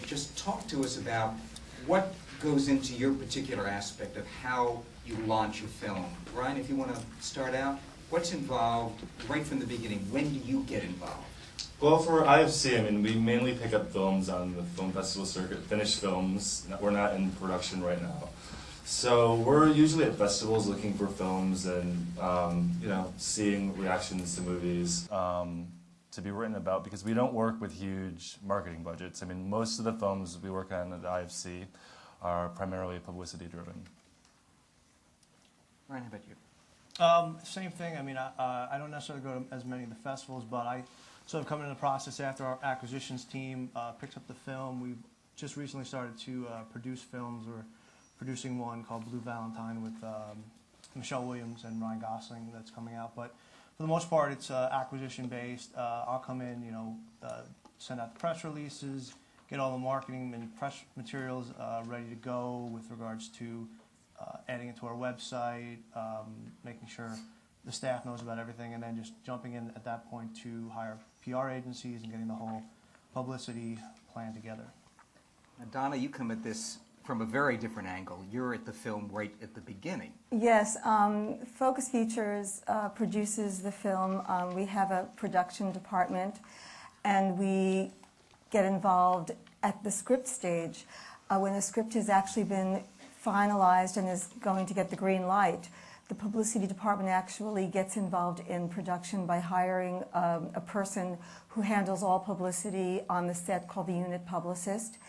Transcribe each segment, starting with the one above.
Just talk to us about what goes into your particular aspect of how you launch a film. Ryan, if you want to start out, what's involved right from the beginning? When do you get involved? Well, for IFC, I mean, we mainly pick up films on the film festival circuit, finished films. We're not in production right now. So we're usually at festivals looking for films and, seeing reactions to movies to be written about, because we don't work with huge marketing budgets. I mean, most of the films we work on at IFC are primarily publicity driven. Ryan, how about you? Same thing. I mean, I don't necessarily go to as many of the festivals, but I sort of come into the process after our acquisitions team picks up the film. We've just recently started to produce films. We're producing one called Blue Valentine with Michelle Williams and Ryan Gosling that's coming out. But for the most part, it's acquisition based. I'll come in, send out the press releases, get all the marketing and press materials ready to go with regards to adding it to our website, making sure the staff knows about everything, and then just jumping in at that point to hire PR agencies and getting the whole publicity plan together. Now, Donna, you come at this from a very different angle. You're at the film right at the beginning. Yes, Focus Features produces the film. We have a production department, and we get involved at the script stage. When the script has actually been finalized and is going to get the green light, the publicity department actually gets involved in production by hiring a person who handles all publicity on the set called the unit publicist.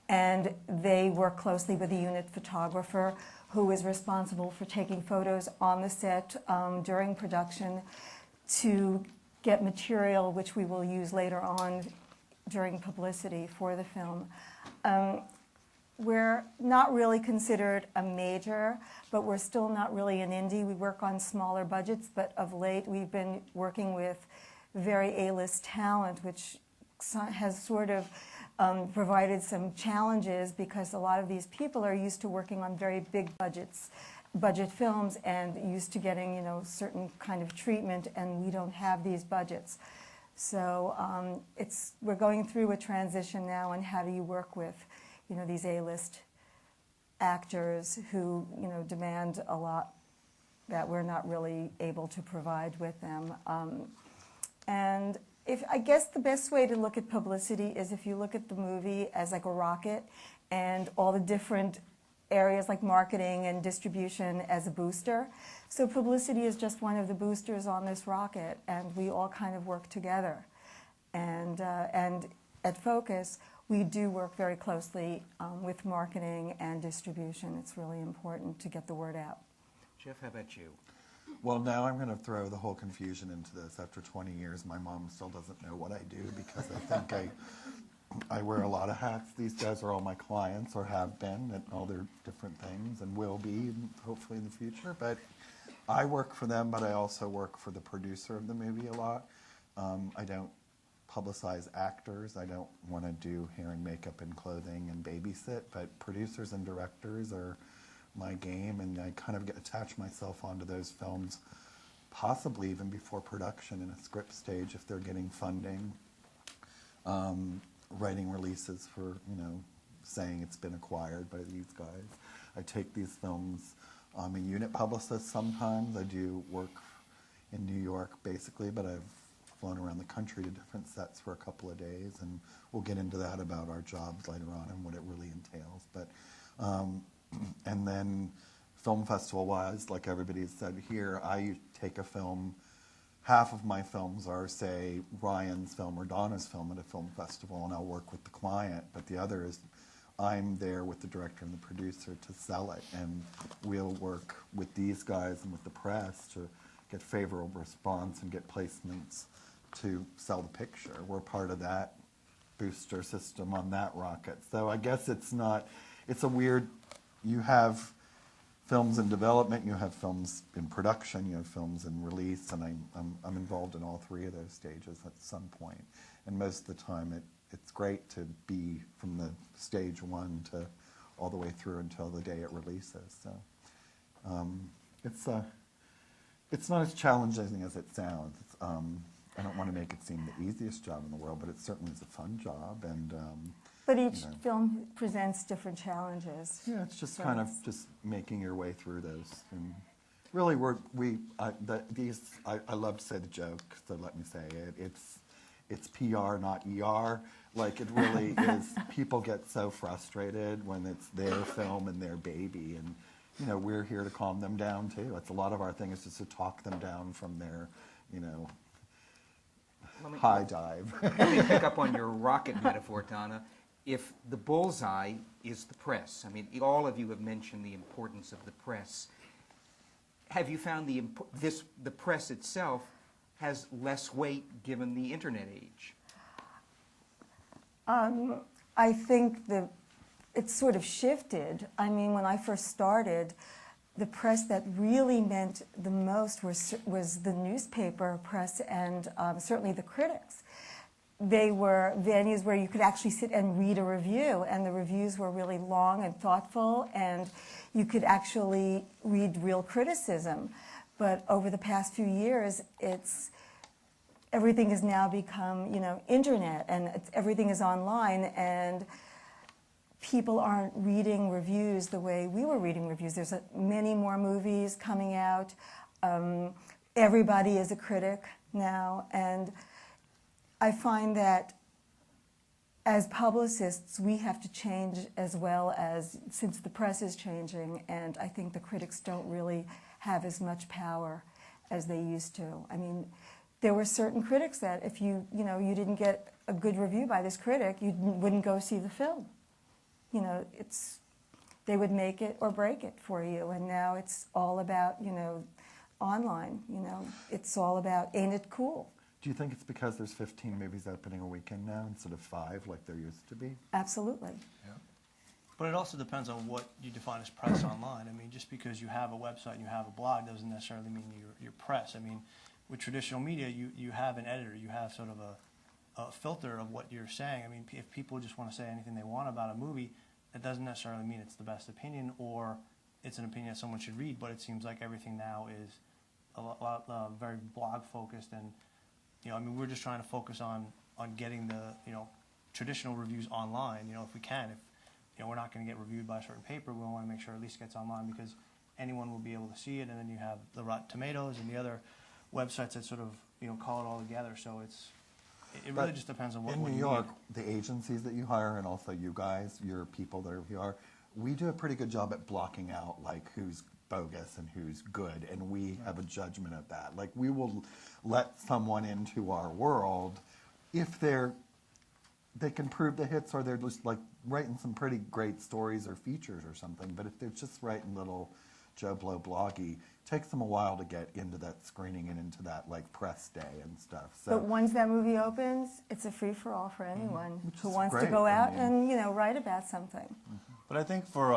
And they work closely with the unit photographer who is responsible for taking photos on the set during production to get material which we will use later on during publicity for the film. We're not really considered a major, but we're still not really an indie. We work on smaller budgets, but of late we've been working with very A-list talent, which has sort of provided some challenges because a lot of these people are used to working on very big budget films and used to getting, certain kind of treatment, and we don't have these budgets. So we're going through a transition now on how do you work with, these A-list actors who, demand a lot that we're not really able to provide with them. And I guess the best way to look at publicity is if you look at the movie as like a rocket and all the different areas like marketing and distribution as a booster. So publicity is just one of the boosters on this rocket, and we all kind of work together. And at Focus, we do work very closely with marketing and distribution. It's really important to get the word out. Jeff, how about you? Well, now I'm going to throw the whole confusion into this. After 20 years, my mom still doesn't know what I do because I think I wear a lot of hats. These guys are all my clients, or have been, at all their different things, and will be, hopefully in the future. But I work for them, but I also work for the producer of the movie a lot. I don't publicize actors. I don't want to do hair and makeup and clothing and babysit, but producers and directors are my game, and I kind of attach myself onto those films possibly even before production in a script stage if they're getting funding, writing releases for, saying it's been acquired by these guys. I take these films. I'm a unit publicist sometimes. I do work in New York basically, but I've flown around the country to different sets for a couple of days, and we'll get into that about our jobs later on and what it really entails. But and then film festival-wise, like everybody has said here, I take a film. Half of my films are, say, Ryan's film or Donna's film at a film festival, and I'll work with the client. But the other is I'm there with the director and the producer to sell it, and we'll work with these guys and with the press to get favorable response and get placements to sell the picture. We're part of that booster system on that rocket. So I guess it's a weird, you have films in development, you have films in production, you have films in release, and I'm involved in all three of those stages at some point. And most of the time it's great to be from the stage one to all the way through until the day it releases. So it's not as challenging as it sounds. I don't want to make it seem the easiest job in the world, but it certainly is a fun job. And But But each you know. film presents different challenges. Yeah, it's just So kind of it's- just making your way through those. And really, I love to say the joke, so let me say it. It's PR, not ER. Like, it really is. People get so frustrated when it's their film and their baby, and you know, we're here to calm them down too. It's a lot of our thing is just to talk them down from their, you know, high dive. Let me pick up on your rocket metaphor, Donna. If the bullseye is the press, I mean, all of you have mentioned the importance of the press. Have you found the press itself has less weight given the internet age? I think it's sort of shifted. I mean, when I first started, the press that really meant the most was the newspaper press and certainly the critics. They were venues where you could actually sit and read a review, and the reviews were really long and thoughtful, and you could actually read real criticism. But over the past few years, everything has now become, you know, internet, and everything is online, and people aren't reading reviews the way we were reading reviews. There's many more movies coming out. Everybody is a critic now, and I find that as publicists, we have to change as well, as since the press is changing, and I think the critics don't really have as much power as they used to. I mean, there were certain critics that if you didn't get a good review by this critic, you wouldn't go see the film. You know, they would make it or break it for you, and now it's all about, you know, online. You know, it's all about, ain't it cool? Do you think it's because there's 15 movies opening a weekend now instead of 5 like there used to be? Absolutely. Yeah. But it also depends on what you define as press online. I mean, just because you have a website and you have a blog doesn't necessarily mean you're press. I mean, with traditional media, you have an editor, you have sort of a filter of what you're saying. I mean, if people just want to say anything they want about a movie, that doesn't necessarily mean it's the best opinion or it's an opinion that someone should read, but it seems like everything now is a lot very blog focused, and you know, I mean, we're just trying to focus on getting the, you know, traditional reviews online, you know, if we can. If, you know, we're not going to get reviewed by a certain paper, we want to make sure it at least gets online because anyone will be able to see it, and then you have the Rotten Tomatoes and the other websites that sort of, you know, call it all together. So it really just depends on what in you New need. York, the agencies that you hire and also you guys, your people that are PR, we do a pretty good job at blocking out like who's bogus and who's good, and we have a judgment of that. Like, we will let someone into our world if they can prove the hits, or they're just like writing some pretty great stories or features or something. But if they're just writing little Joe Blow bloggy, it takes them a while to get into that screening and into that like press day and stuff. So, But once that movie opens, it's a free-for-all for anyone Which who is wants to great. go I out mean- and, you know, write about something. But I think for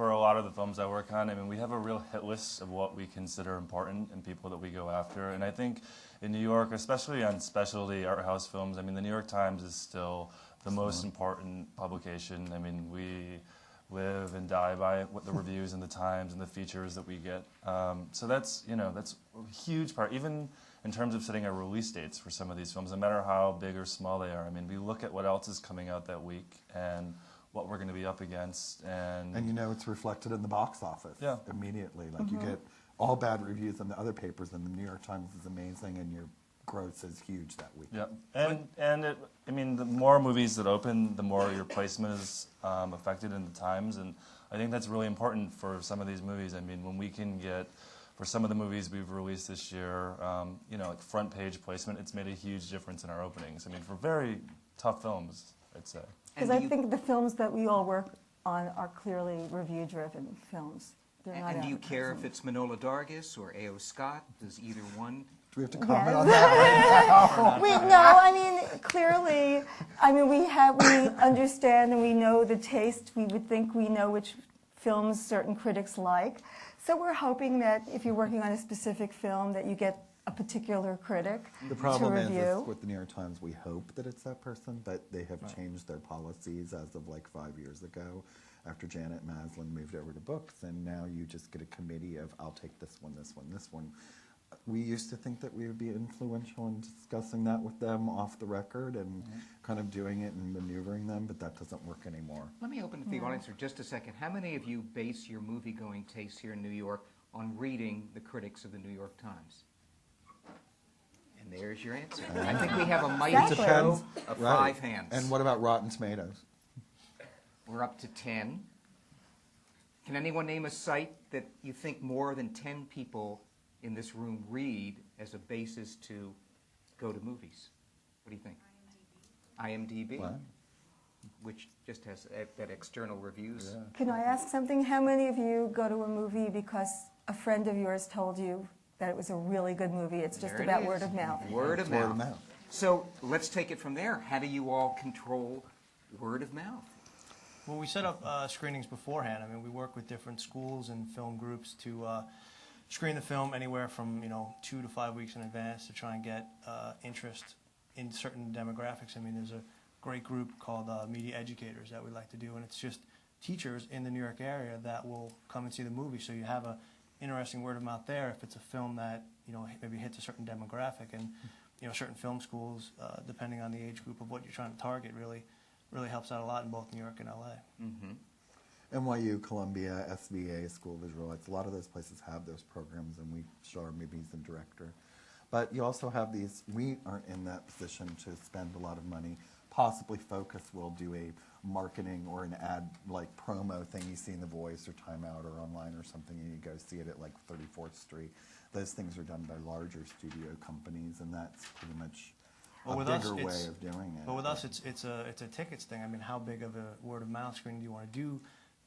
a lot of the films I work on, I mean, we have a real hit list of what we consider important and people that we go after. And I think in New York, especially on specialty art house films, I mean, the New York Times is still the most important publication. I mean, we live and die by what the reviews in the Times and the features that we get. So that's, you know, that's a huge part, even in terms of setting our release dates for some of these films, no matter how big or small they are. I mean, we look at what else is coming out that week and what we're going to be up against, and you know, it's reflected in the box office immediately. Like, you get all bad reviews in the other papers, and the New York Times is amazing, and your gross is huge that week. yeah, and I mean, the more movies that open, the more your placement is affected in the Times, and I think that's really important for some of these movies. I mean, when we can get, for some of the movies we've released this year, you know, like front page placement, it's made a huge difference in our openings. I mean, for very tough films, I'd say. Because I think the films that we all work on are clearly review-driven films. They're not And do you care if advertising. it's Manola Dargis or A.O. Scott? Does either one? Do we have to comment on that? I mean, clearly, I mean, we understand and we know the taste. We would think we know which films certain critics like. So we're hoping that if you're working on a specific film, that you get a particular critic The problem to is review. with the New York Times, we hope that it's that person, but they have changed their policies as of like 5 years ago after Janet Maslin moved over to books, and now you just get a committee of, I'll take this one, this one, this one. we used to think that we would be influential in discussing that with them off the record and kind of doing it and maneuvering them, but that doesn't work anymore. Let me open to the audience for just a second. How many of you base your movie-going tastes here in New York on reading the critics of the New York Times? And there's your answer. I think we have a mighty Exactly. show of Right. 5 hands. And what about Rotten Tomatoes? We're up to 10. Can anyone name a site that you think more than 10 people in this room read as a basis to go to movies? What do you think? IMDb. What? Which just has that external reviews. Yeah. Can I ask something? How many of you go to a movie because a friend of yours told you that it was a really good movie? It's just There it about is. word of mouth. Word of Word mouth. of mouth. So let's take it from there. How do you all control word of mouth? Well, we set up screenings beforehand. I mean, we work with different schools and film groups to screen the film anywhere from 2 to 5 weeks in advance to try and get interest in certain demographics. I mean, there's a great group called Media Educators that we like to do, and it's just teachers in the New York area that will come and see the movie. So you have a interesting word of mouth there if it's a film that maybe hits a certain demographic, and certain film schools, depending on the age group of what you're trying to target, really helps out a lot in both New York and LA. Mm-hmm. NYU, Columbia, SVA, School of Visual Arts, a lot of those places have those programs, and we show our movies and director. But you also have these, we aren't in that position to spend a lot of money. Possibly Focus will do a marketing or an ad, like promo thing you see in The Voice or Time Out or online or something, and you go see it at like 34th Street. Those things are done by larger studio companies, and that's pretty much Well, a with us, bigger way it's- of doing it. But with us, it's a tickets thing. I mean, how big of a word of mouth screening do you want to do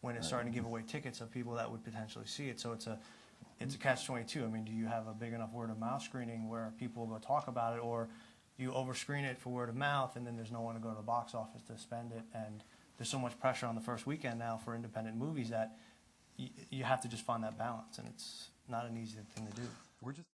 when it's starting to give away tickets of people that would potentially see it? So it's a catch-22. I mean, do you have a big enough word of mouth screening where people will go talk about it, or you overscreen it for word of mouth and then there's no one to go to the box office to spend it? And there's so much pressure on the first weekend now for independent movies that you have to just find that balance, and it's not an easy thing to do. We're just